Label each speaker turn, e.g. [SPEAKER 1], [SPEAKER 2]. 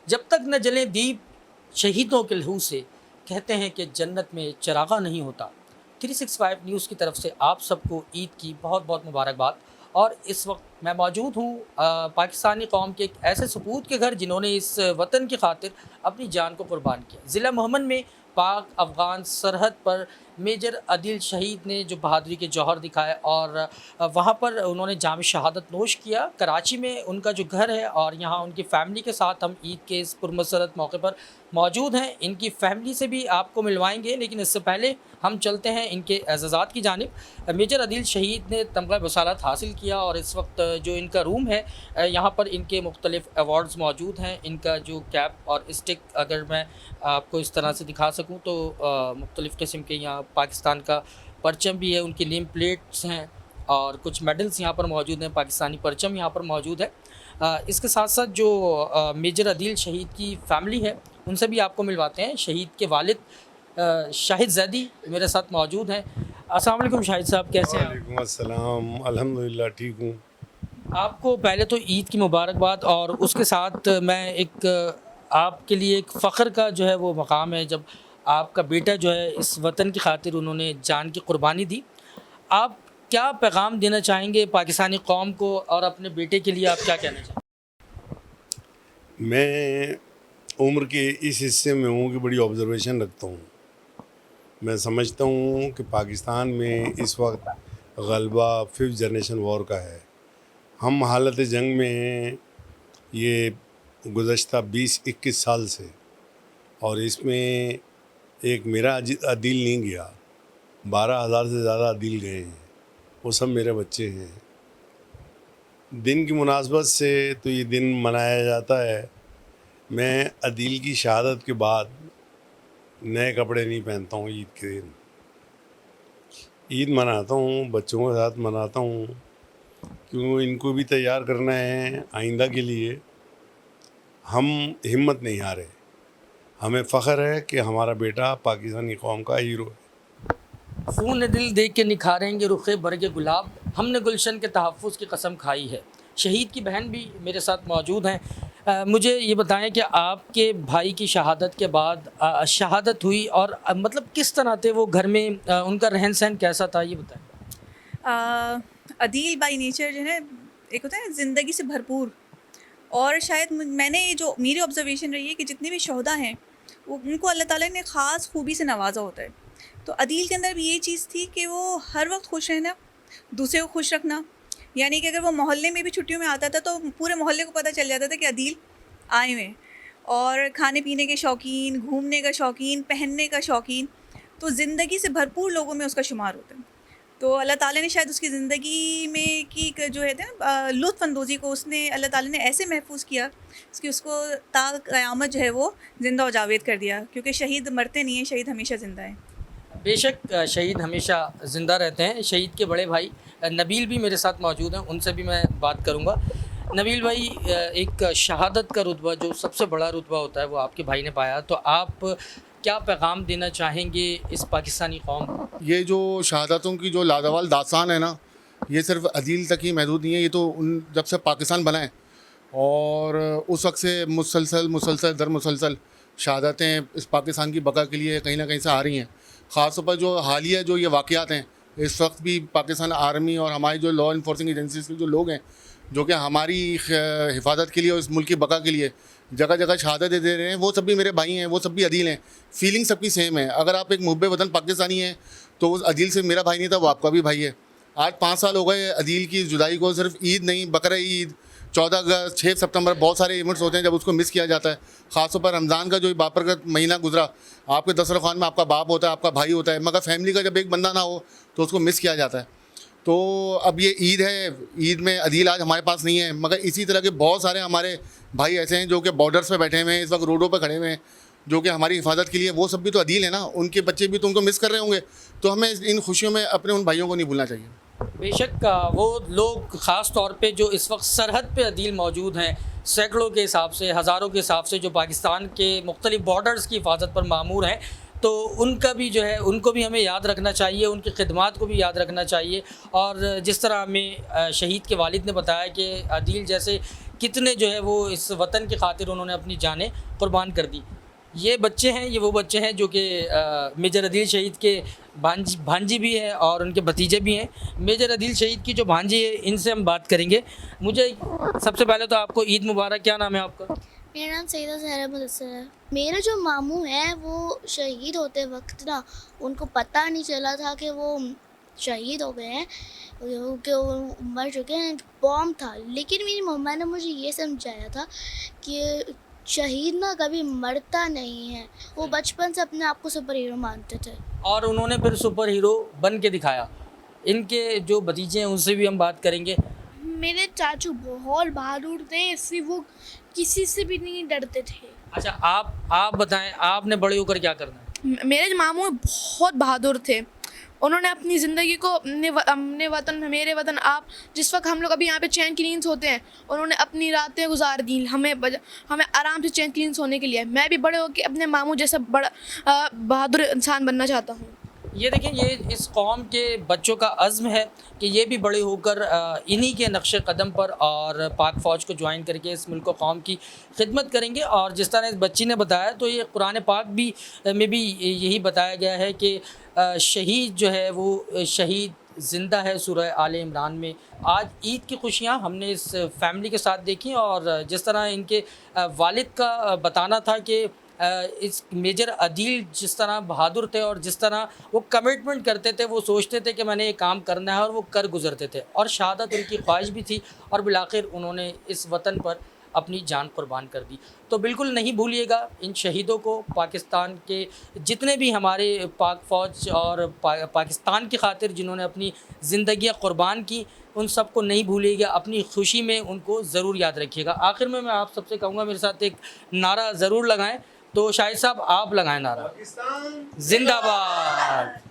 [SPEAKER 1] जब तक न जले दीप शहीदों के लहू से, कहते हैं कि जन्नत में चरागा नहीं होता। 365 न्यूज़ की तरफ से आप सबको ईद की बहुत बहुत मुबारकबाद। और इस वक्त मैं मौजूद हूँ पाकिस्तानी कौम के एक ऐसे सपूत के घर जिन्होंने इस वतन की खातिर अपनी जान को कुर्बान किया। ज़िला मोहम्मद में पाक अफ़गान सरहद पर मेजर अदिल शहीद ने जो बहादुरी के जौहर दिखाए और वहाँ पर उन्होंने जाम शहादत नोश किया। कराची में उनका जो घर है और यहाँ उनकी फ़ैमिली के साथ हम ईद के इस पुरमसरत मौके पर मौजूद हैं। इनकी फ़ैमिली से भी आपको मिलवाएंगे, लेकिन इससे पहले हम चलते हैं इनके एज़ाज़ात की जानिब। मेजर अदिल शहीद ने तमगा बसालत हासिल किया और इस वक्त जो इनका रूम है यहाँ पर इनके मुख्तलिफ़ अवार्ड्स मौजूद हैं। इनका जो कैप और स्टिक अगर मैं आपको इस तरह से दिखा सकूँ तो मुख्तलिफ़ किस्म के यहाँ पाकिस्तान का परचम भी है, उनकी नेम प्लेट्स हैं और कुछ मेडल्स यहाँ पर मौजूद हैं, पाकिस्तानी परचम यहाँ पर मौजूद है। इसके साथ साथ जो मेजर अदील शहीद की फ़ैमिली है उनसे भी आपको मिलवाते हैं। शहीद के वालिद शाहिद ज़ैदी मेरे साथ मौजूद हैं। अस्सलाम वालेकुम शाहिद साहब, कैसे हैं?
[SPEAKER 2] वालेकुम अस्सलाम, अल्हम्दुलिल्लाह ठीक हूँ।
[SPEAKER 1] आपको पहले तो ईद की मुबारकबाद और उसके साथ मैं एक आपके लिए एक फ़ख्र का जो है वो मकाम है जब आपका बेटा जो है इस वतन की खातिर उन्होंने जान की कुर्बानी दी। आप क्या पैगाम देना चाहेंगे पाकिस्तानी कौम को और अपने बेटे के लिए आप क्या कहना चाहेंगे?
[SPEAKER 2] मैं उम्र के इस हिस्से में हूँ कि बड़ी ऑब्ज़र्वेशन रखता हूँ। मैं समझता हूँ कि पाकिस्तान में इस वक्त गलबा 5th जनरेशन वॉर का है। हम हालत जंग में हैं ये गुज़श्ता 20-21 साल से, और इसमें एक मेरा अदील नहीं गया, 12,000 से ज़्यादा अदील गए हैं, वो सब मेरे बच्चे हैं। दिन की मुनासबत से तो ये दिन मनाया जाता है। मैं अदील की शहादत के बाद नए कपड़े नहीं पहनता हूँ ईद के दिन। ईद मनाता हूँ, बच्चों के साथ मनाता हूँ, क्यों इनको भी तैयार करना है आइंदा के लिए। हम हिम्मत नहीं हारे, हमें फ़ख्र है कि हमारा बेटा पाकिस्तानी कौम का हीरो है।
[SPEAKER 1] खून दिल देख के निखारेंगे रुखे बरगे गुलाब, हमने गुलशन के तहफ़्फ़ुज़ की कसम खाई है। शहीद की बहन भी मेरे साथ मौजूद हैं। मुझे ये बताएं कि आपके भाई की शहादत के बाद शहादत हुई और मतलब किस तरह थे वो घर में, उनका रहन सहन कैसा था, ये बताएं।
[SPEAKER 3] अदील बाई नेचर जो है, एक होता है ज़िंदगी से भरपूर, और शायद मैंने जो मेरी ऑब्जर्वेशन रही है कि जितने भी शोहदा हैं वो उनको अल्लाह ताला ने ख़ास खूबी से नवाजा होता है। तो अदील के अंदर भी ये चीज़ थी कि वो हर वक्त खुश रहना, दूसरे को खुश रखना। यानी कि अगर वो मोहल्ले में भी छुट्टियों में आता था तो पूरे मोहल्ले को पता चल जाता था कि अदील आए हुए हैं। और खाने पीने के शौकीन, घूमने का शौकीन, पहनने का शौकीन, तो ज़िंदगी से भरपूर लोगों में उसका शुमार होता है। तो अल्लाह ताला ने शायद उसकी ज़िंदगी में की जो है ना लुत्फ़अंदोज़ी को उसने अल्लाह ताला ने ऐसे महफूज़ किया कि उसको ता क़यामत जो है वो ज़िंदा और जावेद कर दिया, क्योंकि शहीद मरते नहीं हैं, शहीद हमेशा ज़िंदा है।
[SPEAKER 1] बेशक शहीद हमेशा ज़िंदा रहते हैं। शहीद के बड़े भाई नबील भी मेरे साथ मौजूद हैं, उनसे भी मैं बात करूंगा। नबील भाई, एक शहादत का रुतबा जो सबसे बड़ा रुतबा होता है वो आपके भाई ने पाया, तो आप क्या पैगाम देना चाहेंगे इस पाकिस्तानी कौम को?
[SPEAKER 4] ये जो शहादतों की जो लाजवाब दास्तान है ना, ये सिर्फ अदील तक ही महदूद नहीं है। ये तो उन जब से पाकिस्तान बना है और उस वक्त से मुसलसल दर मुसलसल शहादतें इस पाकिस्तान की बका के लिए कहीं ना कहीं से आ रही हैं। ख़ास तौर पर जो हालिया जो ये वाक़यात हैं, इस वक्त भी पाकिस्तान आर्मी और हमारी जो लॉ इन्फोर्सिंग एजेंसीज के जो लोग हैं जो कि हमारी हिफाजत के लिए और इस मुल्क की बका के लिए जगह जगह शहादतें दे रहे हैं, वो सब भी मेरे भाई हैं, वो सब भी अदील हैं। फीलिंग सबकी सेम है। अगर आप एक मुहब्बे वतन पाकिस्तानी हैं तो उस अदील से मेरा भाई नहीं था, वो आपका भी भाई है। आज 5 साल हो गए अदील की जुदाई को। सिर्फ ईद नहीं, बकरा ईद, 14 अगस्त, 6 सितंबर, बहुत सारे इवेंट्स होते हैं जब उसको मिस किया जाता है। ख़ासतौर पर रमज़ान का जो बापर का महीना गुजरा, आपके दस्तरख़्वान में आपका बाप होता है, आपका भाई होता है, मगर फैमिली का जब एक बंदा ना हो तो उसको मिस किया जाता है। तो अब ये ईद है, ईद में अदील आज हमारे पास नहीं है, मगर इसी तरह के बहुत सारे हमारे भाई ऐसे हैं जो कि बॉर्डर्स पे बैठे हुए हैं, इस वक्त रोडों पे खड़े हुए हैं, जो कि हमारी हिफाजत के लिए, वो सब भी तो अदील है ना। उनके बच्चे भी तो उनको मिस कर रहे होंगे, तो हमें इन खुशियों में अपने उन भाइयों को नहीं भूलना चाहिए।
[SPEAKER 1] बेशक वो लोग ख़ास तौर पे जो इस वक्त सरहद पे अदील मौजूद हैं, सैकड़ों के हिसाब से, हज़ारों के हिसाब से, जो पाकिस्तान के मुख्तलिफ़ बॉर्डर्स की हिफाजत पर मामूर हैं, तो उनका भी जो है उनको भी हमें याद रखना चाहिए, उनकी खिदमात को भी याद रखना चाहिए। और जिस तरह हमें शहीद के वालिद ने बताया कि अदील जैसे कितने जो है वो इस वतन की खातिर उन्होंने अपनी जानें कुर्बान कर दी। ये बच्चे हैं, ये वो बच्चे हैं जो कि मेजर अदील शहीद के भांजी भी है और उनके भतीजे भी हैं। मेजर अदील शहीद की जो भांजी है, इनसे हम बात करेंगे। मुझे सबसे पहले तो आपको ईद मुबारक। क्या नाम है आपका?
[SPEAKER 5] मेरा नाम सईदा ज़हरा मुदस्सिर है। मेरे जो मामू हैं वो शहीद होते वक्त ना उनको पता नहीं चला था कि वो शहीद हो गए हैं, कि वो मर चुके हैं। बॉम्ब था, लेकिन मेरी मम्मा ने मुझे ये समझाया था कि शहीद ना कभी मरता नहीं है। वो बचपन से अपने आप को सुपर हीरो मानते थे
[SPEAKER 1] और उन्होंने फिर सुपर हीरो बन के दिखाया। इनके जो भतीजे हैं उनसे भी हम बात करेंगे।
[SPEAKER 6] मेरे चाचू बहुत बहादुर थे, इसलिए वो किसी से भी नहीं डरते थे।
[SPEAKER 1] अच्छा, आप बताएं, आपने बड़े होकर क्या करना है?
[SPEAKER 6] मेरे मामू बहुत बहादुर थे। उन्होंने अपनी ज़िंदगी को अपने वतन, मेरे वतन, आप जिस वक्त हम लोग अभी यहाँ पे चैन की नींद सोते हैं, उन्होंने अपनी रातें गुजार दी हमें आराम से चैन की नींद सोने के लिए। मैं भी बड़े होकर अपने मामू जैसा बड़ा बहादुर इंसान बनना चाहता हूँ।
[SPEAKER 1] ये देखें, ये इस कौम के बच्चों का अज़्म है कि ये भी बड़े होकर इन्हीं के नक्शे कदम पर और पाक फ़ौज को ज्वाइन करके इस मुल्क कौम की खिदमत करेंगे। और जिस तरह इस बच्ची ने बताया, तो ये कुरान पाक में भी यही बताया गया है कि शहीद जो है वो शहीद ज़िंदा है। सूरह आले इमरान में आज ईद की खुशियाँ हमने इस फैमिली के साथ देखी और जिस तरह इनके वालिद का बताना था कि इस मेजर अदील जिस तरह बहादुर थे और जिस तरह वो कमिटमेंट करते थे, वो सोचते थे कि मैंने ये काम करना है और वो कर गुजरते थे और शहादत उनकी ख्वाहिश भी थी और बिलाखिर उन्होंने इस वतन पर अपनी जान कुर्बान कर दी। तो बिल्कुल नहीं भूलिएगा इन शहीदों को। पाकिस्तान के जितने भी हमारे पाक फ़ौज और पाकिस्तान की खातिर जिन्होंने अपनी ज़िंदगियाँ कुर्बान की, उन सब को नहीं भूलिएगा। अपनी खुशी में उनको ज़रूर याद रखिएगा। आखिर में मैं आप सबसे कहूँगा, मेरे साथ एक नारा ज़रूर लगाएं। तो शाहिद साहब, आप लगाएं नारा, जिंदाबाद।